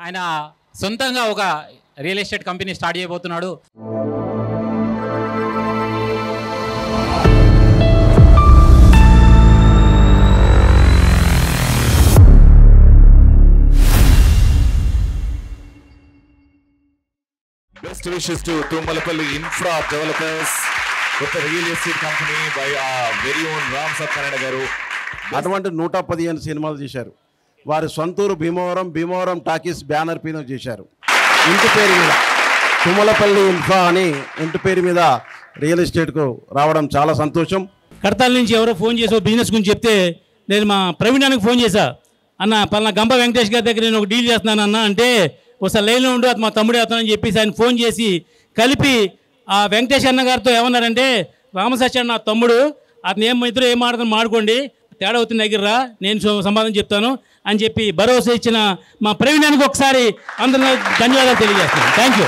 ఆయన సొంతంగా ఒక రియల్ ఎస్టేట్ కంపెనీ స్టార్ట్ చేయబోతున్నాడు. Best wishes to Tumbalapalli Infra Developers with the real estate company by our very own Ram Satyanarayana garu. అటువంటి 115 సినిమాలు చేశారు. వారి సొంతూరు భీమవరం టాకీస్ బ్యానర్ పైన చేశారు. ఇంటి పేరు మీద తుమ్మలపల్లి ఇన్ఫ్రా అని ఇంటి పేరు మీద రియల్ ఎస్టేట్కు రావడం చాలా సంతోషం. కడతాల నుంచి ఎవరో ఫోన్ చేసి బిజినెస్ గురించి చెప్తే నేను మా ప్రవీణానికి ఫోన్ చేశా. అన్న పలానా గంప వెంకటేష్ గారి దగ్గర నేను ఒక డీల్ చేస్తున్నాను అన్న అంటే, ఒకసారి లైన్లో ఉండు అది మా తమ్ముడే అవుతానని చెప్పేసి ఆయన ఫోన్ చేసి కలిపి ఆ వెంకటేష్ అన్న గారితో ఏమన్నారంటే, రామసత్య నా తమ్ముడు, అతను ఇద్దరు ఏం మాట్లాడుతున్నా మాడుకోండి, తేడా అవుతుంది దగ్గర రా, నేను సమాధానం చెప్తాను అని చెప్పి భరోసా ఇచ్చిన మా ప్రవీణానికి ఒకసారి అందరిలో ధన్యవాదాలు తెలియజేస్తున్నాను. Thank you.